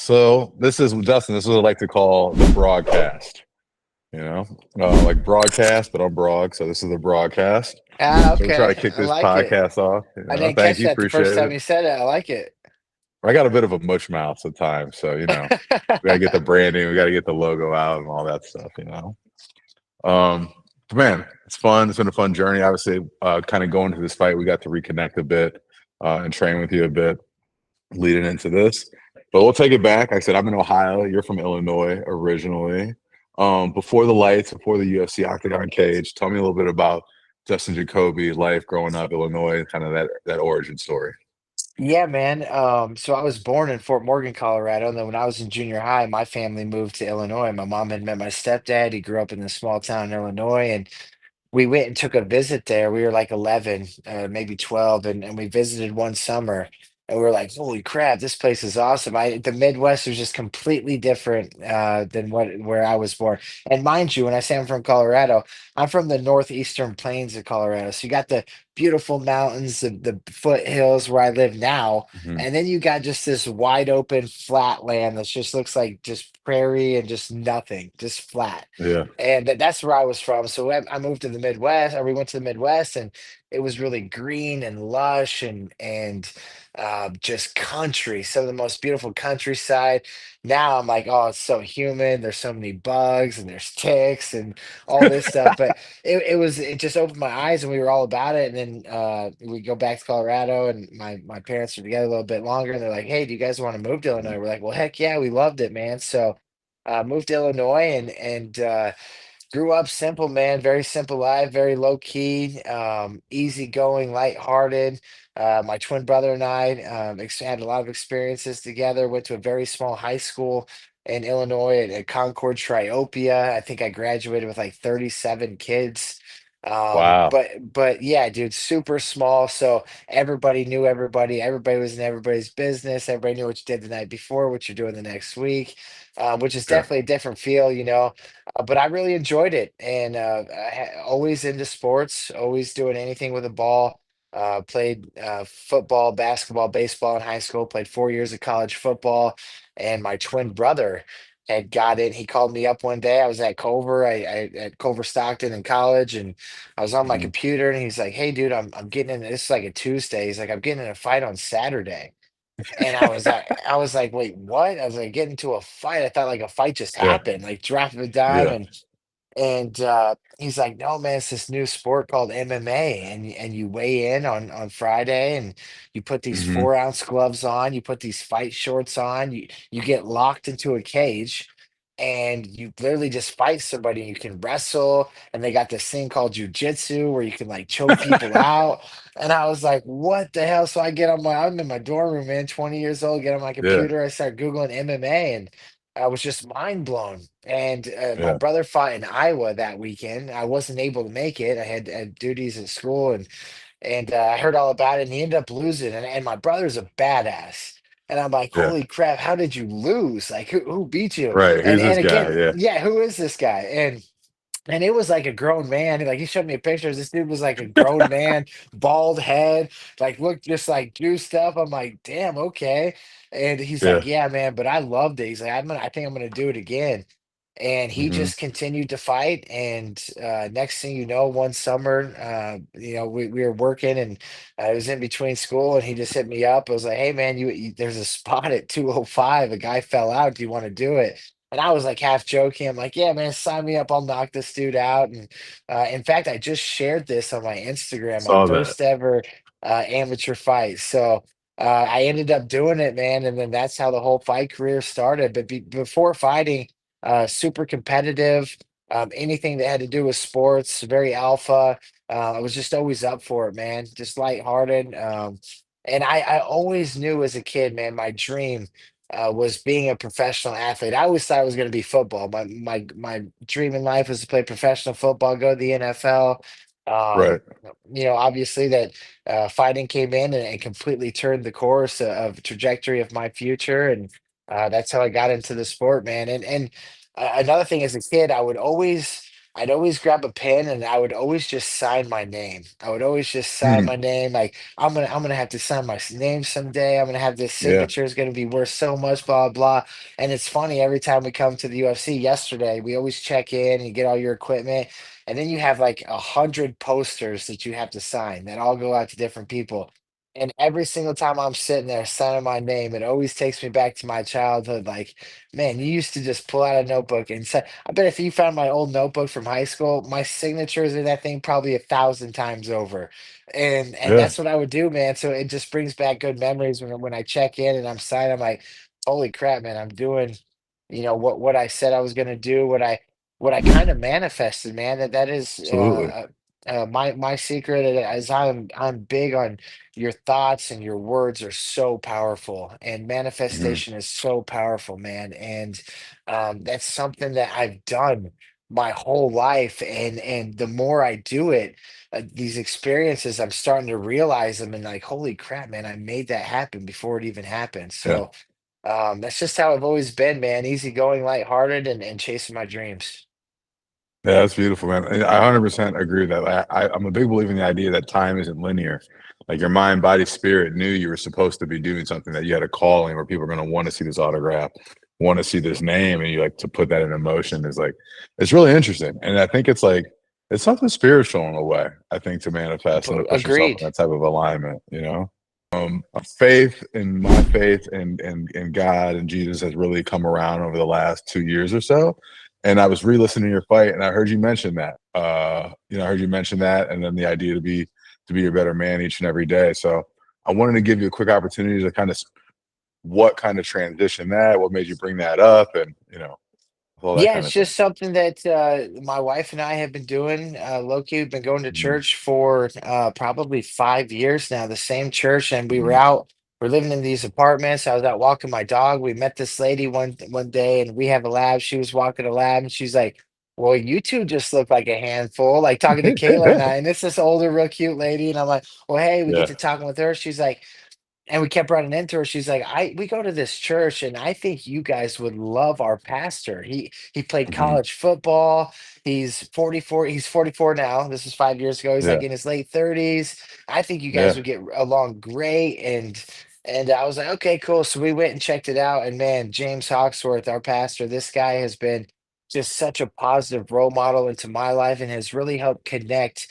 So this is Dustin. This is what I like to call the broadcast. You know, like broadcast, but I'm broad. So this is the broadcast. Ah, So we'll try to okay. kick I this like it. podcast off. I didn't Thank catch you, that the first appreciate time it. you said it. I like it. I got a bit of a mush mouth at times, so we gotta get the branding, we gotta get the logo out, and all that stuff. But man, it's fun. It's been a fun journey. Obviously, kind of going to this fight, we got to reconnect a bit and train with you a bit leading into this. But we'll take it back. Like I said, I'm in Ohio. You're from Illinois originally. Before the lights, before the UFC octagon cage, tell me a little bit about Dustin Jacoby life growing up Illinois, kind of that origin story. Yeah, man. So I was born in Fort Morgan, Colorado, and then when I was in junior high, my family moved to Illinois. My mom had met my stepdad. He grew up in a small town in Illinois, and we went and took a visit there. We were like 11, maybe 12, and we visited one summer. And we were like, "Holy crap, this place is awesome!" The Midwest was just completely different than where I was born. And mind you, when I say I'm from Colorado, I'm from the northeastern plains of Colorado. So you got the beautiful mountains, the foothills where I live now, Hmm. and then you got just this wide open flat land that just looks like just prairie and just nothing, just flat. Yeah, And that's where I was from. So I moved to the Midwest, or we went to the Midwest, and it was really green and lush and just country, some of the most beautiful countryside. Now I'm like, oh, it's so humid. There's so many bugs and there's ticks and all this stuff. But it just opened my eyes, and we were all about it. And then we go back to Colorado, and my parents are together a little bit longer, and they're like, hey, do you guys want to move to Illinois? We're like, well, heck yeah, we loved it, man. So moved to Illinois and grew up simple, man. Very simple life, very low key, easygoing, lighthearted. My twin brother and I had a lot of experiences together. Went to a very small high school in Illinois at Concord, Triopia. I think I graduated with like 37 kids. wow. But yeah, dude, super small. So everybody knew everybody. Everybody was in everybody's business. Everybody knew what you did the night before, what you're doing the next week, which is Yeah. definitely a different feel, but I really enjoyed it, and always into sports, always doing anything with a ball. Played football, basketball, baseball in high school. Played 4 years of college football, and my twin brother had got it. He called me up one day. I was at Culver, I at Culver Stockton in college, and I was on my Hmm. computer, and he's like, "Hey, dude, I'm getting in. This is like a Tuesday. He's like, I'm getting in a fight on Saturday." And I was like, wait, what? I was like, get into a fight. I thought like a fight just Yeah. happened, like drop of a dime. Yeah. And he's like, no, man, it's this new sport called MMA, and you weigh in on Friday, and you put these Hmm. 4 ounce gloves on, you put these fight shorts on, you get locked into a cage, and you literally just fight somebody. You can wrestle, and they got this thing called jujitsu where you can like choke people out. And I was like, what the hell? So I'm in my dorm room, man, 20 years old, get on my Yeah. computer, I start Googling MMA, and I was just mind blown. And my Yeah. brother fought in Iowa that weekend. I wasn't able to make it. I had duties at school, and I heard all about it. And he ended up losing. And my brother's a badass. And I'm like, Yeah. holy crap! How did you lose? Like, who beat you? Right. And Who's and this guy? again, Yeah. yeah, who is this guy? And it was like a grown man. Like he showed me pictures. This dude was like a grown man, bald head, like looked just like juiced up. I'm like, damn, okay. And he's Yeah. like, yeah, man, but I loved it. He's like, I think I'm gonna do it again. And he Hmm. just continued to fight. And next thing you know, one summer, we were working, and I was in between school, and he just hit me up. I was like, hey, man, there's a spot at 205. A guy fell out. Do you want to do it? And I was like half joking. I'm like, yeah, man, sign me up. I'll knock this dude out. And in fact, I just shared this on my Instagram, my Saw that. first ever amateur fight. So I ended up doing it, man. And then that's how the whole fight career started. But before fighting, super competitive. Anything that had to do with sports, very alpha. I was just always up for it, man. Just lighthearted. And I always knew as a kid, man, my dream was being a professional athlete. I always thought it was going to be football. My dream in life was to play professional football, go to the NFL. Um, Right. Obviously that fighting came in and completely turned the course of trajectory of my future, and that's how I got into the sport, man. And another thing, as a kid, I'd always grab a pen and I would always just sign my name. I would always just sign Hmm. my name. Like I'm gonna have to sign my name someday. I'm gonna have this Yeah. signature is gonna be worth so much, blah blah. And it's funny every time we come to the UFC. Yesterday, we always check in and get all your equipment, and then you have like 100 posters that you have to sign that all go out to different people. And every single time I'm sitting there signing my name, it always takes me back to my childhood. Like, man, you used to just pull out a notebook and say, I bet if you found my old notebook from high school, my signature is in that thing probably 1,000 times over. And Yeah. that's what I would do, man. So it just brings back good memories when I check in and I'm signing. I'm like, holy crap, man, I'm doing, what I said I was gonna do, what I kind of manifested, man. That is Absolutely. my secret is I'm big on your thoughts, and your words are so powerful, and Hmm. manifestation is so powerful, man. And that's something that I've done my whole life, and the more I do it, these experiences, I'm starting to realize them, and like, holy crap, man, I made that happen before it even happened. Yeah. So that's just how I've always been, man. Easygoing, lighthearted, and chasing my dreams. Yeah, that's beautiful, man. And I 100% agree with that. I'm a big believer in the idea that time isn't linear. Like your mind, body, spirit knew you were supposed to be doing something, that you had a calling where people are going to want to see this autograph, want to see this name, and you like to put that in emotion is like, it's really interesting. And I think it's like, it's something spiritual in a way, I think, to manifest and to put yourself in Agreed. that type of alignment, you know? Faith and my faith in God and Jesus has really come around over the last 2 years or so. And I was re-listening to your fight, and I heard you mention that. I heard you mention that, and then the idea to be a better man each and every day. So I wanted to give you a quick opportunity to kind of what kind of transition that, what made you bring that up, and all that Yeah, kind it's of thing. just something that my wife and I have been doing. Loki, we've been going to Mhm. church for probably 5 years now, the same church, and we were Mhm. out. We're living in these apartments. I was out walking my dog. We met this lady one day, and we have a lab. She was walking a lab, and she's like, "Well, you two just look like a handful." Like talking to Kayla and I, and it's this older, real cute lady, and I'm like, "Well, hey," we get Yeah. to talking with her. She's like, and we kept running into her. She's like, we go to this church, and I think you guys would love our pastor. He played Mhm. college football. He's 44. He's 44 now. This is 5 years ago. He's Yeah. like in his late 30s. I think you guys Yeah. would get along great. And I was like, okay, cool. So we went and checked it out. And man, James Hawksworth, our pastor, this guy has been just such a positive role model into my life, and has really helped connect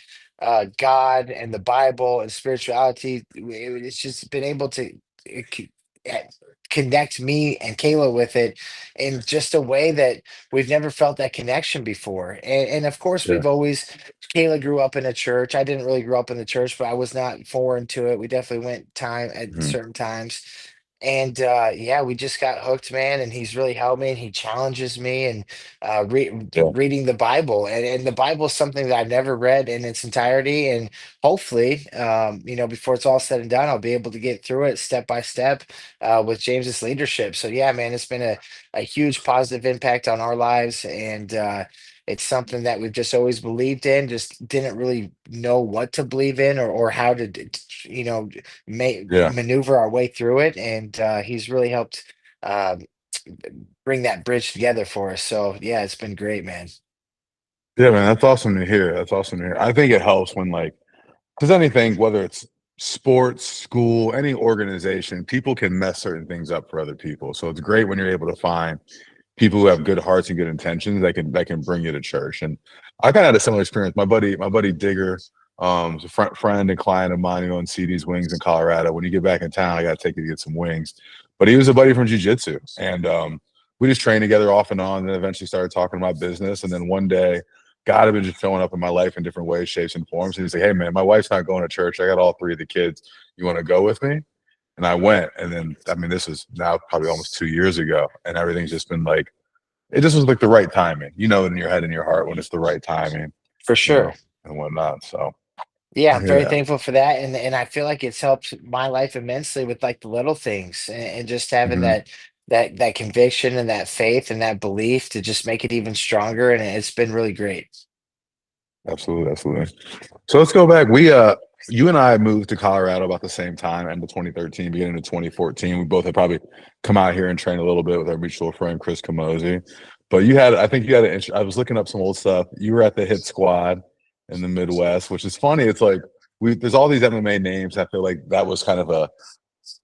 God and the Bible and spirituality. It's just been able to uh, c- uh, connect me and Kayla with it in just a way that we've never felt that connection before. And of course, Yeah. Kayla grew up in a church. I didn't really grow up in the church, but I was not foreign to it. We definitely went time at Mhm. certain times. And yeah, we just got hooked, man. And he's really helped me, and he challenges me, and Yeah. reading the Bible. And the Bible is something that I've never read in its entirety. And hopefully, before it's all said and done, I'll be able to get through it step by step with James's leadership. So yeah, man, it's been a huge positive impact on our lives. And it's something that we've just always believed in, just didn't really know what to believe in, or how to, Yeah. maneuver our way through it. And he's really helped um, bring that bridge together for us. So yeah, it's been great, man. Yeah, man. That's awesome to hear. That's awesome to hear. I think it helps when like, because anything, whether it's sports, school, any organization, people can mess certain things up for other people. So it's great when you're able to find people who have good hearts and good intentions that can bring you to church. And I kind of had a similar experience. My buddy Digger, is a friend and client of mine who owns CD's Wings in Colorado. When you get back in town, I got to take you to get some wings. But he was a buddy from jiu-jitsu, and we just trained together off and on. And then eventually started talking about business. And then one day, God had been just showing up in my life in different ways, shapes, and forms. And he's like, "Hey, man, my wife's not going to church. I got all three of the kids. You want to go with me?" And I went. And then, I mean, this was now probably almost 2 years ago, and everything's just been like, it just was like the right timing, in your head and your heart when it's the right timing, For sure. and whatnot. So Yeah, I I'm hear very that. thankful for that, and I feel like it's helped my life immensely with like the little things, and just having Hmm. that conviction and that faith and that belief to just make it even stronger, and it's been really great. Absolutely, absolutely. So let's go back. You and I moved to Colorado about the same time, end of 2013, beginning of 2014. We both had probably come out here and trained a little bit with our mutual friend Chris Camozzi. But you had, I think you had I was looking up some old stuff. You were at the Hit Squad in the Midwest, which is funny. It's like there's all these MMA names. I feel like that was kind of a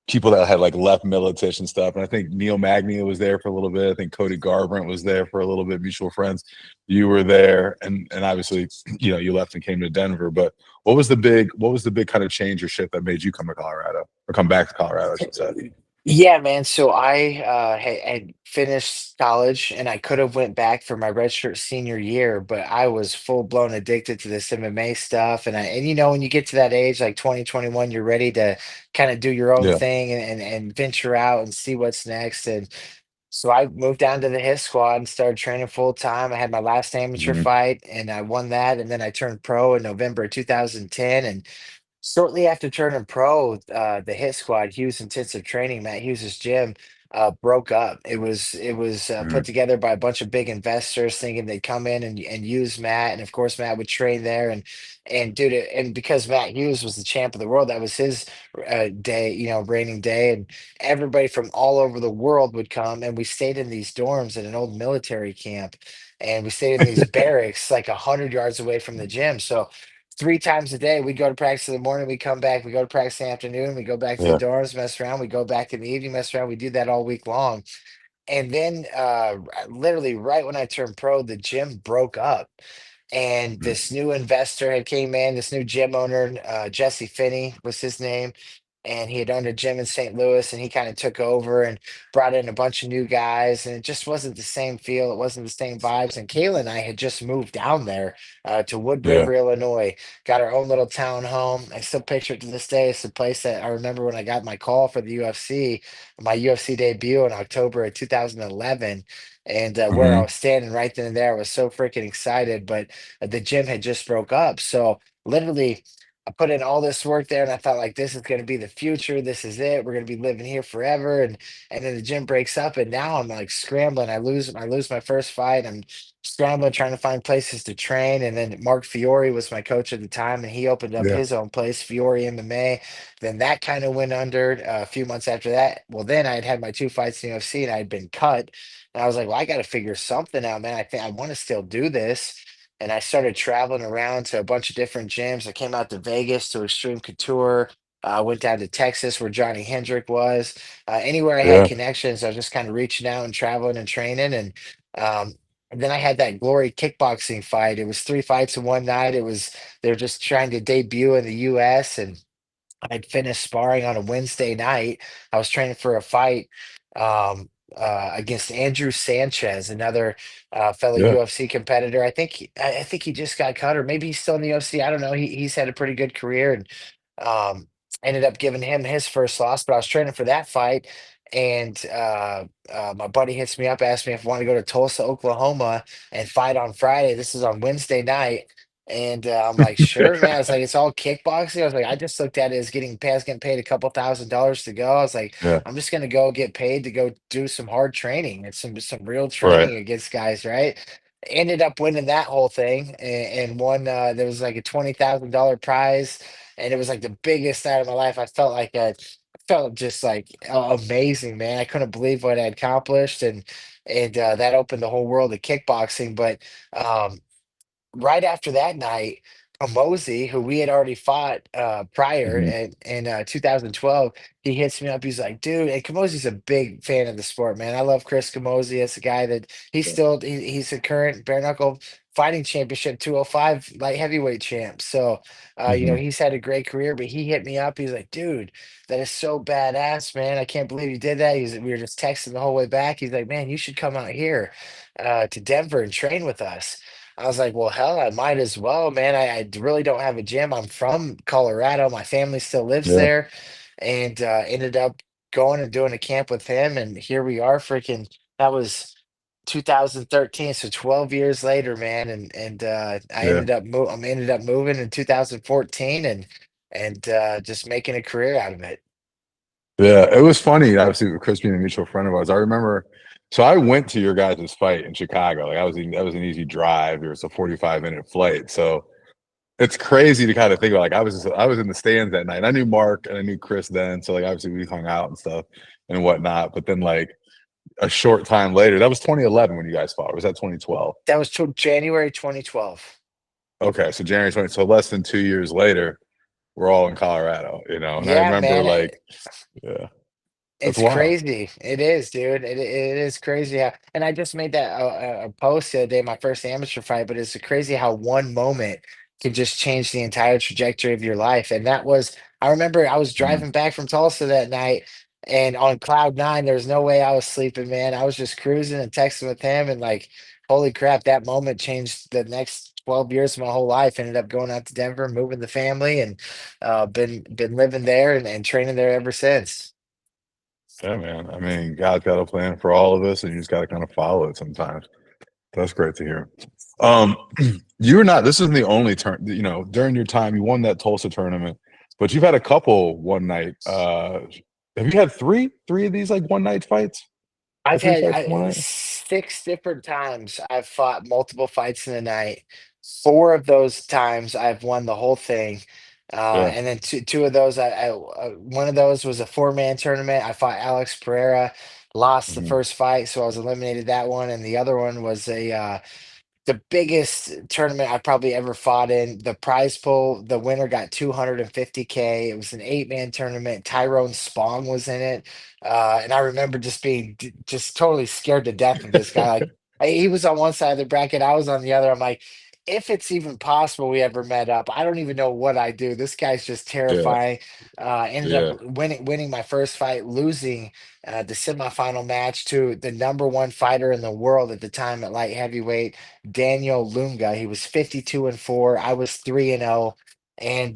people that had like left Militich and stuff. And I think Neil Magnia was there for a little bit. I think Cody Garbrandt was there for a little bit. Mutual friends. You were there, and obviously, you left and came to Denver. But what was the big kind of change or shift that made you come to Colorado or come back to Colorado? I should say. Yeah, man. So I had finished college and I could have went back for my redshirt senior year, but I was full blown addicted to this MMA stuff. And when you get to that age, like 20, 21, you're ready to kind of do your own Yeah. thing and venture out and see what's next. And so I moved down to the hit squad and started training full time. I had my last amateur Hmm. fight and I won that. And then I turned pro in November of 2010. And shortly after turning pro, the hit squad, Hughes Intensive Training, Matt Hughes's gym, broke up. It was Hmm. put together by a bunch of big investors thinking they'd come in and use Matt, and of course Matt would train there, and dude, and because Matt Hughes was the champ of the world, that was his day, reigning day, and everybody from all over the world would come, and we stayed in these dorms at an old military camp, and we stayed in these barracks like 100 yards away from the gym, so. 3 times a day, we go to practice in the morning, we come back, we go to practice in the afternoon, we go back to the Yeah. dorms, mess around, we go back in the evening, mess around. We do that all week long. And then literally right when I turned pro, the gym broke up. And Mhm. this new investor had came in, this new gym owner, Jesse Finney was his name. And he had owned a gym in St. Louis and he kind of took over and brought in a bunch of new guys. And it just wasn't the same feel. It wasn't the same vibes. And Kayla and I had just moved down there to Wood Yeah. River, Illinois, got our own little town home. I still picture it to this day. It's the place that I remember when I got my call for the UFC, my UFC debut in October of 2011, and where I Hmm. was standing right then and there. I was so freaking excited, but the gym had just broke up. So literally, I put in all this work there, and I thought like this is going to be the future. This is it. We're going to be living here forever. And then the gym breaks up, and now I'm like scrambling. I lose my first fight. I'm scrambling, trying to find places to train. And then Mark Fiore was my coach at the time, and he opened up Yeah. his own place, Fiore MMA. Then that kind of went under a few months after that. Well, then I had my 2 fights in the UFC, and I had been cut. And I was like, well, I got to figure something out, man. I think I want to still do this. And I started traveling around to a bunch of different gyms. I came out to Vegas to Extreme Couture. Went down to Texas where Johnny Hendrick was. Anywhere I had Yeah. connections, I was just kind of reaching out and traveling and training. Um, and then I had that Glory kickboxing fight. It was 3 fights in one night. They're just trying to debut in the US, and I'd finished sparring on a Wednesday night. I was training for a fight against Andrew Sanchez, another fellow Yeah. UFC competitor. I think he just got cut, or maybe he's still in the UFC. I don't know. He's had a pretty good career, and um, ended up giving him his first loss. But I was training for that fight, and my buddy hits me up, asked me if I want to go to Tulsa, Oklahoma, and fight on Friday. This is on Wednesday night. And I'm like, sure, man. It's like it's all kickboxing. I was like, I just looked at it as getting paid a couple $1,000s to go. I was like, Yeah. I'm just gonna go get paid to go do some hard training and some real Right. training against guys, right? Ended up winning that whole thing and won. There was like a $20,000 prize, and it was like the biggest night of my life. I felt just like amazing, man. I couldn't believe what I had accomplished, and that opened the whole world of kickboxing. But um, right after that night, Kamosi, who we had already fought prior Hmm. in 2012, he hits me up. He's like, "Dude," and Kamosi's a big fan of the sport, man. I love Chris Kamosi. It's a guy that he's a current bare knuckle fighting championship 205 light heavyweight champ. So, Hmm. he's had a great career. But he hit me up. He's like, "Dude, that is so badass, man. I can't believe you did that." We were just texting the whole way back. He's like, "Man, you should come out here to Denver and train with us." I was like, well, hell, I might as well, man. I really don't have a gym. I'm from Colorado. My family still lives Yeah. there, and ended up going and doing a camp with him. And here we are, freaking. That was 2013, so 12 years later, man. And Yeah. I ended up moving in 2014, and just making a career out of it. Yeah. It was funny, obviously, with Chris being a mutual friend of ours. I remember, so I went to your guys' fight in Chicago. Like that was an easy drive. It was a 45-minute flight. So it's crazy to kind of think about. Like I was in the stands that night. I knew Mark and I knew Chris then. So like obviously we hung out and stuff and whatnot. But then like a short time later. That was 2011 when you guys fought. Or was that 2012? That was January 2012. Okay, so January 20. So less than 2 years later, we're all in Colorado, and I Yeah, remember man. like, yeah, that's It's wild. crazy. It is, dude. It is crazy how, and I just made that a post the other day, my first amateur fight, but it's crazy how one moment can just change the entire trajectory of your life. And that was, I remember I was Mhm. driving back from Tulsa that night and on cloud nine, there was no way I was sleeping, man. I was just cruising and texting with him and like, holy crap, that moment changed the next 12 years of my whole life. Ended up going out to Denver, moving the family, and been living there and training there ever since. Yeah, man. I mean, God's got a plan for all of us, and you just got to kind of follow it sometimes. That's great to hear. Um, you're not. This isn't the only turn. During your time, you won that Tulsa tournament, but you've had a couple one night. Have you had three of these like one night fights? Or I've three had fights in one night? six different times I've fought multiple fights in the night. Four of those times I've won the whole thing. Yeah. And then two of those, one of those was a four-man tournament. I fought Alex Pereira, lost the Mhm. first fight, so I was eliminated that one. And the other one was the biggest tournament I probably ever fought in. The prize pool, the winner got 250K. It was an eight-man tournament. Tyrone Spong was in it. And I remember just being just totally scared to death of this guy. Like he was on one side of the bracket, I was on the other. I'm like, if it's even possible we ever met up, I don't even know what I do. This guy's just Yeah. terrifying. Ended up Yeah. winning my first fight, losing the semifinal match to the number one fighter in the world at the time at light heavyweight, Daniel Lunga. He was 52-4. I was 3-0. And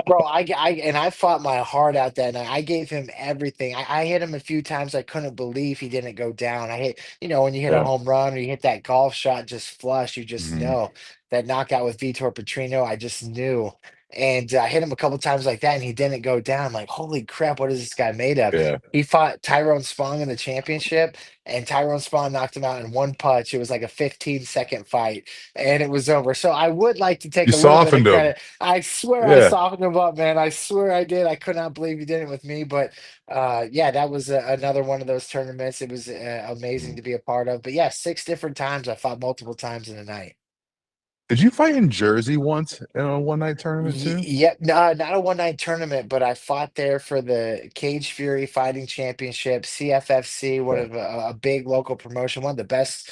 bro, I fought my heart out that night. I gave him everything. I hit him a few times. I couldn't believe he didn't go down. I hit, when you hit a Yeah. home run or you hit that golf shot just flush, you just Mhm. know that knockout with Vitor Petrino. I just knew. And I hit him a couple times like that, and he didn't go down. Like, holy crap, what is this guy made of? Yeah. He fought Tyrone Spong in the championship, and Tyrone Spong knocked him out in one punch. It was like a 15-second fight, and it was over. So I would like to take You a little bit of softened him. credit. I swear I Yeah. softened him up, man. I swear I did. I could not believe he did it with me. But yeah, that was another one of those tournaments. It was amazing Mhm. to be a part of. But yeah, six different times. I fought multiple times in a night. Did you fight in Jersey once in a one night tournament too? Yep, no, not a one night tournament, but I fought there for the Cage Fury Fighting Championship, CFFC, one Okay. of a big local promotion, one of the best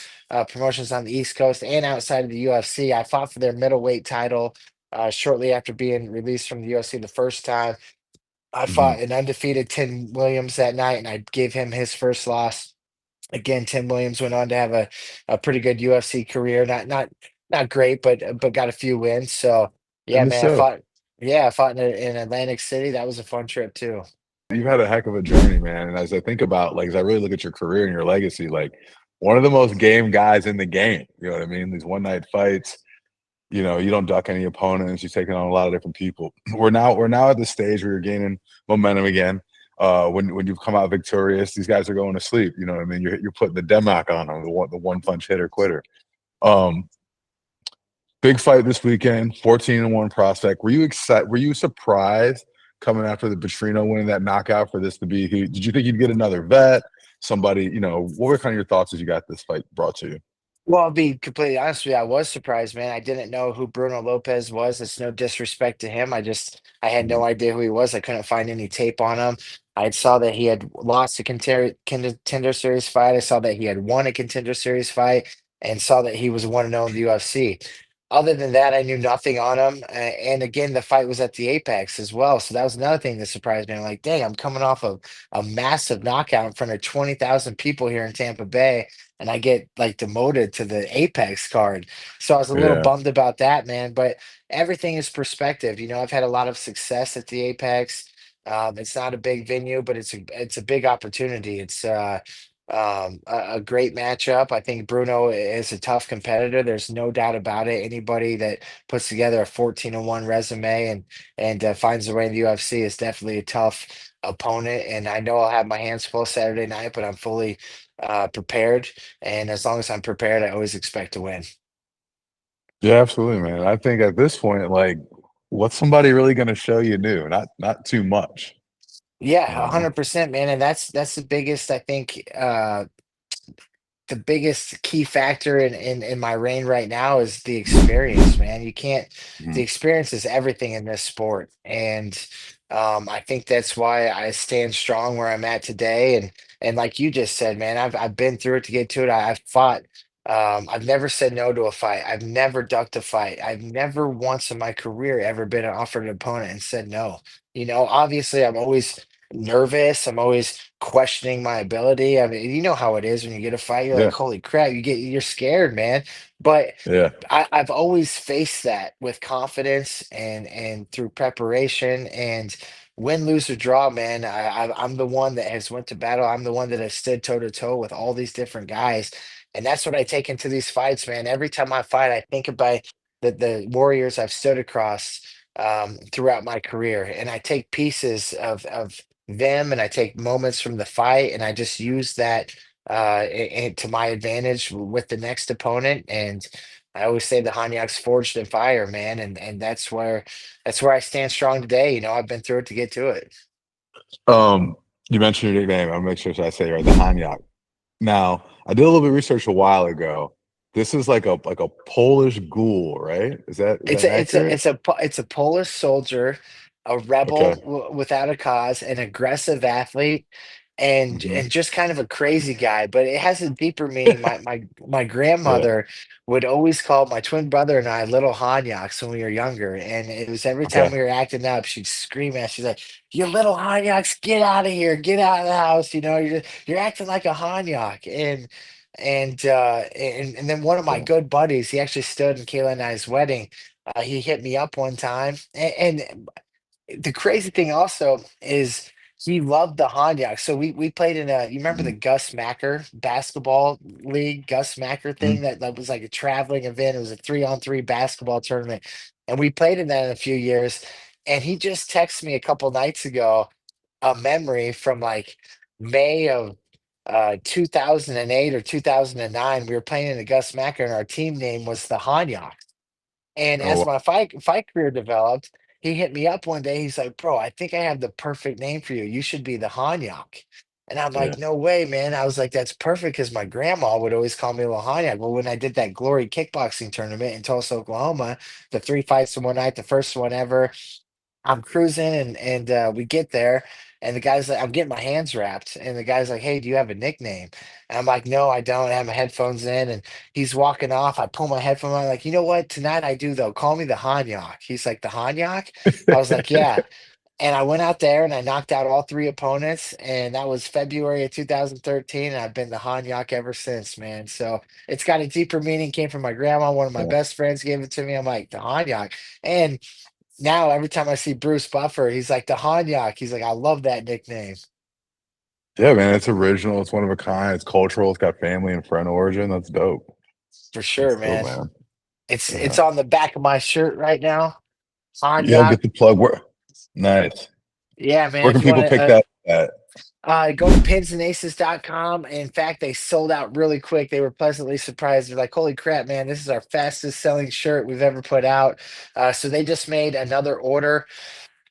promotions on the East Coast and outside of the UFC. I fought for their middleweight title shortly after being released from the UFC the first time. I Mhm. fought an undefeated Tim Williams that night, and I gave him his first loss. Again, Tim Williams went on to have a pretty good UFC career. Not great, but got a few wins. So yeah, And man, I so fought. Yeah, I fought in Atlantic City. That was a fun trip too. you've had a heck of a journey, man. And as I think about, like, as I really look at your career and your legacy, like one of the most game guys in the game. You know what I mean? These one night fights. You don't duck any opponents. You're taking on a lot of different people. We're now at the stage where you're gaining momentum again. When you've come out victorious, these guys are going to sleep. You know what I mean? You're putting the Democ on them, the one punch hitter quitter. Um, Big fight this weekend, 14-1 prospect. Were you excited? Were you surprised coming after the Petrino winning that knockout for this to be? Did you think you'd get another vet? Somebody, what were kind of your thoughts as you got this fight brought to you? Well, I'll be completely honest with you. I was surprised, man. I didn't know who Bruno Lopez was. It's no disrespect to him. I had no Mhm. idea who he was. I couldn't find any tape on him. I saw that he had lost a contender series fight. I saw that he had won a contender series fight and saw that he was 1-0 in the UFC. Other than that, I knew nothing on him. And again, the fight was at the Apex as well. So that was another thing that surprised me. I'm like, dang, I'm coming off of a massive knockout in front of 20,000 people here in Tampa Bay and I get like demoted to the Apex card. So I was a little Yeah, bummed about that, man. But everything is perspective. I've had a lot of success at the Apex. It's not a big venue, but it's a big opportunity. It's a great matchup. I think Bruno is a tough competitor. There's no doubt about it. Anybody that puts together a 14-1 resume and finds their way in the UFC is definitely a tough opponent. And I know I'll have my hands full Saturday night, but I'm fully prepared. And as long as I'm prepared, I always expect to win. yeah, absolutely, man. I think at this point, like, what's somebody really going to show you new? Not too much. Yeah, You know? 100%, man. And that's the biggest, I think, the biggest key factor in my reign right now is the experience, man. You can't The Mhm. experience is everything in this sport. And I think that's why I stand strong where I'm at today. And like you just said, man, I've been through it to get to it. I've fought. I've never said no to a fight. I've never ducked a fight. I've never once in my career ever been offered an opponent and said no. Obviously, I'm always nervous. I'm always questioning my ability. I mean, you know how it is when you get a fight. You're like, Yeah. holy crap! You're scared, man. But Yeah. I've always faced that with confidence and through preparation and win, lose or draw, man. I'm the one that has went to battle. I'm the one that has stood toe to toe with all these different guys, and that's what I take into these fights, man. Every time I fight, I think about the warriors I've stood across throughout my career, and I take pieces of them, and I take moments from the fight, and I just use that to my advantage with the next opponent. And I always say the Hanyak's forged in fire, man, and that's where I stand strong today. I've been through it to get to it. Um, you mentioned your nickname. I'll make sure I say it right. The Hanyak. Now, I did a little bit of research a while ago. This is like a Polish ghoul, right? Is It's that a it's a accurate? it's a Polish soldier, a rebel Okay. without a cause, an aggressive athlete, and Hmm. just kind of a crazy guy. But it has a deeper meaning. My Yeah. grandmother would always call my twin brother and I little Hanyaks when we were younger, and it was every time Okay. we were acting up, she'd scream at us. She's like, "You little Hanyaks, get out of here, get out of the house! You're acting like a Hanyak." And then one of my Cool. good buddies, he actually stood in Kayla and I's wedding. He hit me up one time, and the crazy thing also is he loved the Hanyak. So we played in you remember the Hmm. Gus Macker basketball league, Gus Macker thing Hmm. that was like a traveling event. It was a 3-on-3 basketball tournament, and we played in that in a few years. And he just texted me a couple nights ago a memory from like May of 2008 or 2009. We were playing in the Gus Macker, and our team name was the Hanyak. And Oh, as wow. my fight career developed, he hit me up one day. He's like, "Bro, I think I have the perfect name for you. You should be the Hanyak." And I'm Yeah. like, "No way, man." I was like, "That's perfect," because my grandma would always call me Little Hanyak. Well, when I did that Glory kickboxing tournament in Tulsa, Oklahoma, the three fights in one night, the first one ever, I'm cruising and we get there, and the guy's like, I'm getting my hands wrapped, and the guy's like, "Hey, do you have a nickname?" And I'm like, "No, I don't." I have my headphones in, and he's walking off. I pull my headphone on, like, "You know what? Tonight I do though. Call me the Hanyak." He's like, "The Hanyak?" I was like, "Yeah." And I went out there and I knocked out all three opponents, and that was February of 2013. And I've been the Hanyak ever since, man. So it's got a deeper meaning. Came from my grandma. One of my Yeah. best friends gave it to me. I'm like, the Hanyak. And now every time I see Bruce Buffer, he's like the Hanyak. He's like, I love that nickname Yeah, man. It's original. It's one of a kind. It's cultural. It's got family and friend origin. That's dope. for That's sure, dope, man. man. It's Yeah. on the back of my shirt right now. Yeah, Hanyak. get the plug. Where nice. Yeah, man. Where If can you want people to pick that at? go to pinsandaces.com. In fact, they sold out really quick. They were pleasantly surprised. They're like, holy crap, man, this is our fastest selling shirt we've ever put out. So they just made another order.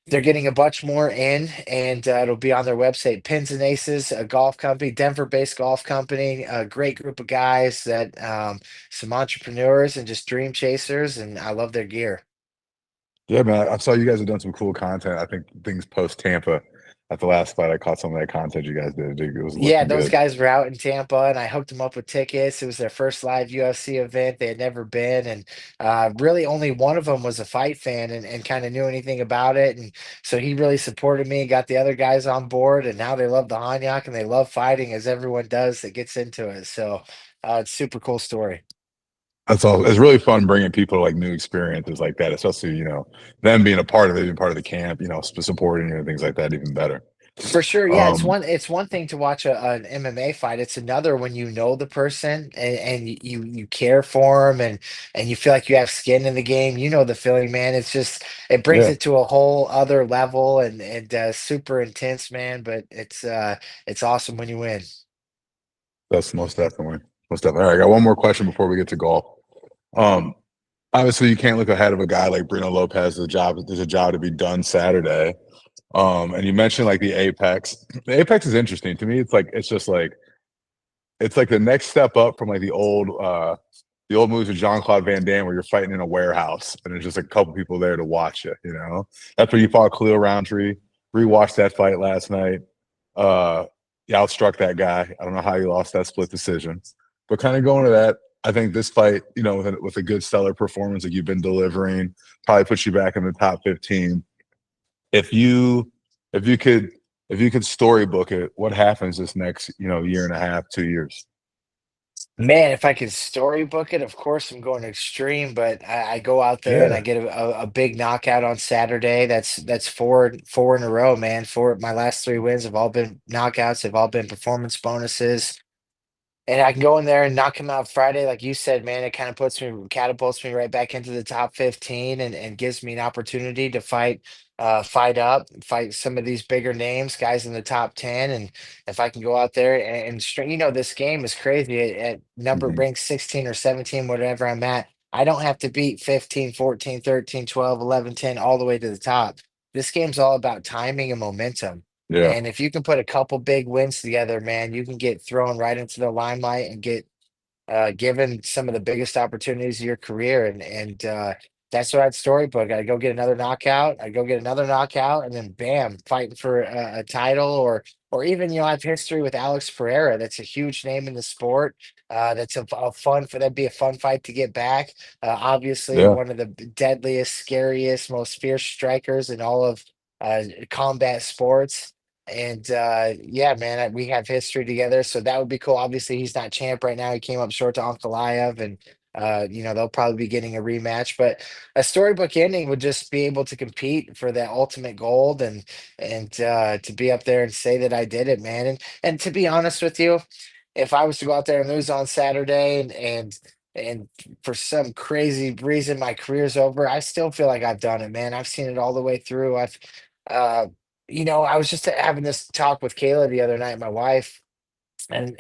They're getting a bunch more in, and it'll be on their website. Pins and Aces, a golf company, Denver-based golf company, a great group of guys that some entrepreneurs and just dream chasers, and I love their gear. Yeah, man. I saw you guys have done some cool content. I think things post Tampa at the last fight. I caught some of that content you guys did. It was Yeah, looking those good. guys were out in Tampa, and I hooked them up with tickets. It was their first live UFC event. They had never been, and really only one of them was a fight fan and kind of knew anything about it. And so he really supported me, got the other guys on board, and now they love the Hanyak and they love fighting, as everyone does that gets into it. So it's super cool story. That's all. It's really fun bringing people to like new experiences like that, especially them being a part of it, being part of the camp, supporting you and things like that. Even better. For sure, yeah. It's Um, one thing to watch an MMA fight. It's another when you know the person and you care for them and you feel like you have skin in the game. You know the feeling, man. It's just it brings yeah, it to a whole other level and super intense, man. But it's awesome when you win. that's most definitely, most definitely. All right, I got one more question before we get to golf. Um, Obviously, you can't look ahead of a guy like Bruno Lopez. There's a job to be done Saturday. And you mentioned like the Apex. The Apex is interesting to me. It's just like it's like the next step up from like the old movies of Jean Claude Van Damme where you're fighting in a warehouse and there's just a couple people there to watch it. That's where you fought Khalil Roundtree. Rewatched that fight last night. You outstruck that guy. I don't know how you lost that split decision, but kind of going to that. I think this fight, with a good stellar performance like you've been delivering, probably puts you back in the top 15. If you if you could if you could storybook it, what happens this next, year and a half, 2 years? Man, if I could storybook it, of course I'm going extreme, but I go out there and I Yeah. get a big knockout on Saturday. That's four in a row, man. Four my last three wins have all been knockouts, have all been performance bonuses. And I can go in there and knock him out Friday, like you said, man. It kind of catapults me right back into the top 15 and gives me an opportunity to fight some of these bigger names, guys in the top 10. And if I can go out there this game is crazy at number Mhm. rank 16 or 17, whatever I'm at. I don't have to beat 15, 14, 13, 12, 11, 10, all the way to the top. This game's all about timing and momentum. Yeah. And if you can put a couple big wins together, man, you can get thrown right into the limelight and get given some of the biggest opportunities of your career. And that's what I'd storybook. I'd go get another knockout. I'd go get another knockout, and then bam, fighting for a title, or even I have history with Alex Pereira. That's a huge name in the sport. That's a fun for that'd be a fun fight to get back. Obviously, Yeah. one of the deadliest, scariest, most fierce strikers in all of combat sports. And yeah, man, we have history together, so that would be cool. Obviously, he's not champ right now. He came up short to Ankalaev, and they'll probably be getting a rematch. But a storybook ending would just be able to compete for that ultimate gold, and to be up there and say that I did it, man. And to be honest with you, if I was to go out there and lose on Saturday and for some crazy reason my career's over, I still feel like I've done it, man. I've seen it all the way through. Uh, I was just having this talk with Kayla the other night, my wife, and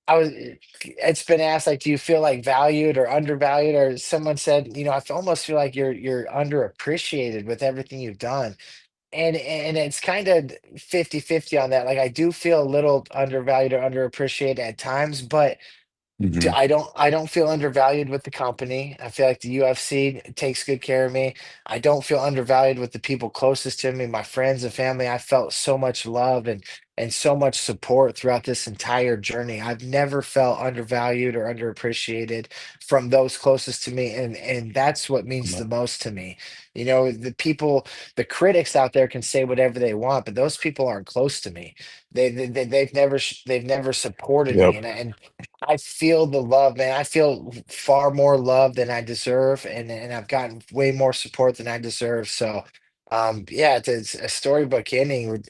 it's been asked like, do you feel like valued or undervalued? Or someone said, almost feel like you're underappreciated with everything you've done. And it's kind of 50-50 on that. Like I do feel a little undervalued or underappreciated at times, but Hmm. I don't feel undervalued with the company. I feel like the UFC takes good care of me. I don't feel undervalued with the people closest to me, my friends and family. I felt so much love and so much support throughout this entire journey. I've never felt undervalued or underappreciated from those closest to me, and that's what means the most to me. The critics out there can say whatever they want, but those people aren't close to me. They've never supported me, Yep. and I feel the love, man. I feel far more love than I deserve, and I've gotten way more support than I deserve. So, yeah, it's a storybook ending.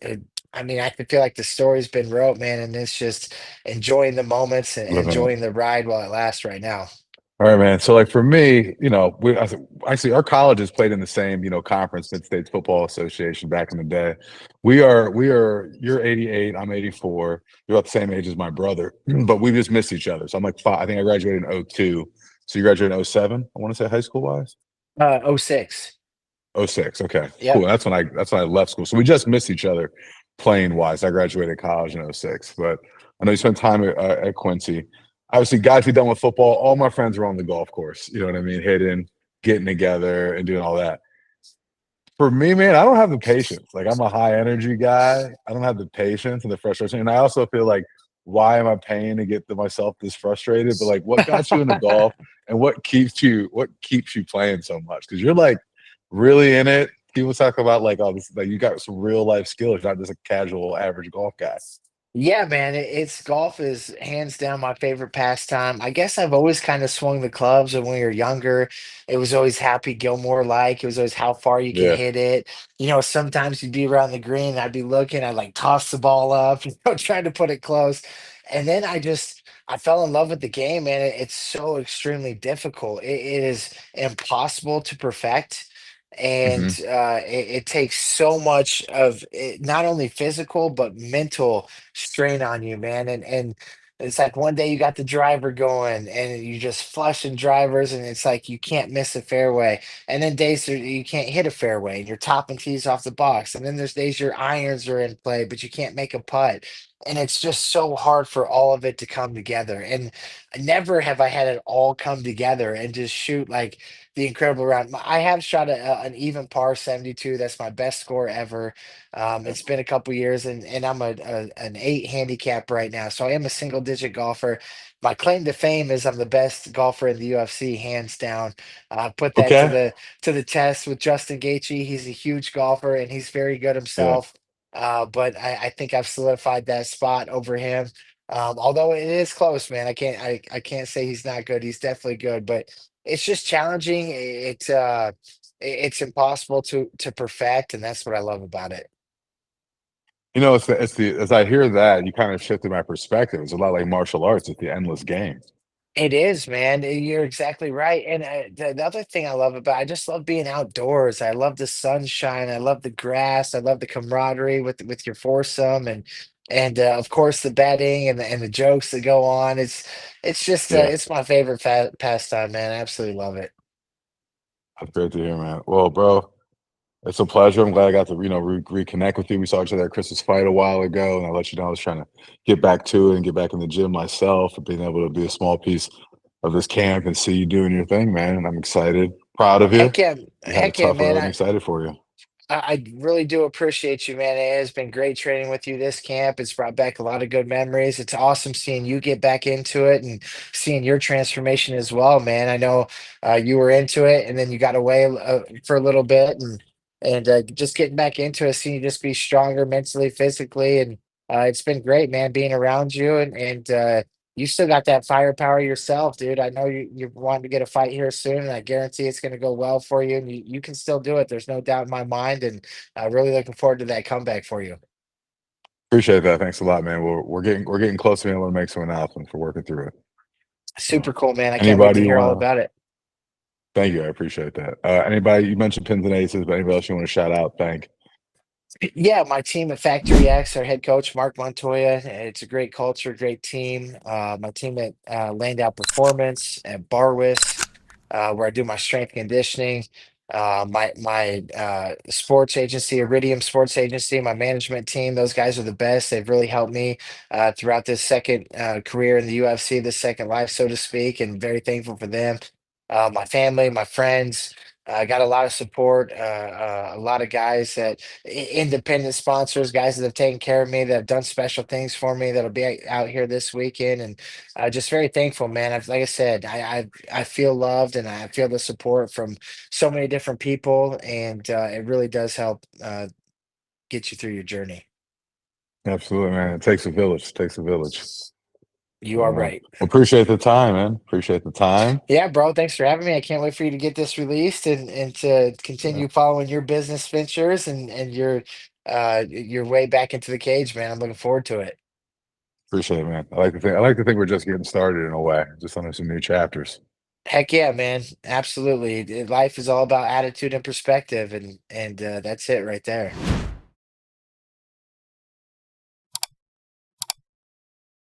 I mean, I could feel like the story's been wrote, man, and it's just enjoying the moments and Living it. enjoying the ride while it lasts right now. All right, man. So, like for me, actually our colleges played in the same, conference, Mid States Football Association back in the day. You're 88, I'm 84. You're about the same age as my brother, but we just missed each other. So I'm like, five, I think I graduated in '02. So you graduated in '07. I want to say high school wise. '06. '06. Okay, cool. Yep. That's when I left school. So we just missed each other playing wise. I graduated college in '06, but I know you spent time at Quincy. Obviously, guys who done with football, all my friends are on the golf course. You know what I mean? Hitting, getting together, and doing all that. For me, man, I don't have the patience. Like I'm a high energy guy. I don't have the patience and the frustration. And I also feel like, why am I paying to get myself this frustrated? But like, what got you into golf, and what keeps you playing so much? Because you're like really in it. People talk about like, oh, this, like you got some real life skills, not just a casual average golf guy. Yeah, man, it's golf is hands down my favorite pastime. I guess I've always kind of swung the clubs, and when we were younger, it was always Happy Gilmore like. It was always how far you can Yeah. hit it. Sometimes you'd be around the green, and I'd be looking, I'd like toss the ball up, trying to put it close. And then I fell in love with the game, man. It's so extremely difficult. It is impossible to perfect. And Hmm. it takes so much of it, not only physical but mental strain on you, man. And It's like one day you got the driver going and you just flushing drivers, and it's like you can't miss a fairway. And then days that you can't hit a fairway and you're topping tees off the box. And then there's days your irons are in play, but you can't make a putt. And it's just so hard for all of it to come together. And never have I had it all come together and just shoot like the incredible round. I have shot an even par 72. That's my best score ever. It's been a couple years, and I'm an 8 handicap right now, so I am a single digit golfer. My claim to fame is I'm the best golfer in the UFC, hands down. Put that Okay. to the test with Justin Gaethje. He's a huge golfer and he's very good Yeah. himself. But I think I've solidified that spot over him. Although it is close, man. I can't say he's not good. He's definitely good, but it's just challenging. It's impossible to perfect, and that's what I love about it. As I hear that, you kind of shifted my perspective. It's a lot like martial arts. It's the endless game. It is, man. You're exactly right. And the other thing I love about, I just love being outdoors. I love the sunshine. I love the grass. I love the camaraderie with your foursome, and of course the betting and the jokes that go on. It's just Yeah, it's my favorite pastime, man. I absolutely love it. that's great to hear, man. Well, bro, it's a pleasure. I'm glad I got to, reconnect with you. We saw each other at Chris's fight a while ago, and I let you know I was trying to get back to it and get back in the gym myself, and being able to be a small piece of this camp and see you doing your thing, man. And I'm excited, proud of you. You had a Heck yeah, tough road, man. and excited for you. I really do appreciate you, man. It has been great training with you this camp. It's brought back a lot of good memories. It's awesome seeing you get back into it and seeing your transformation as well, man. I know you were into it and then you got away for a little bit, and just getting back into it, seeing you just be stronger mentally, physically, and it's been great, man, being around you, and you still got that firepower yourself, dude. I know you're wanting to get a fight here soon, and I guarantee it's going to go well for you. And you can still do it. There's no doubt in my mind, and really looking forward to that comeback for you. Appreciate that. Thanks a lot, man. We're getting close to being able to make some announcements for working through it. Super cool, man. I can't wait to Anybody you hear all want to? about it. Thank you. I appreciate that. Anybody you mentioned pins and aces, but anybody else you want to shout out? Thank. Yeah, my team at Factory X, our head coach Mark Montoya. It's a great culture, great team. My team at Landau Performance at Barwis, where I do my strength conditioning. My sports agency, Iridium Sports Agency, my management team. Those guys are the best. They've really helped me throughout this second career in the UFC, this second life, so to speak, and very thankful for them. My family, my friends. I got a lot of support, a lot of guys that independent sponsors, guys that have taken care of me, that have done special things for me, that'll be out here this weekend, and just very thankful, man. Like I said, I feel loved and I feel the support from so many different people, and it really does help get you through your journey. Absolutely, man. It takes a village. It takes a village. You are Well, right. appreciate the time, man. Appreciate the time. Yeah, bro. Thanks for having me. I can't wait for you to get this released and to Yeah, continue following your business ventures and your way back into the cage, man. I'm looking forward to it. appreciate it, man. I like to think we're just getting started in a way, just on some new chapters. Heck yeah, man. Absolutely. Life is all about attitude and perspective, and that's it right there.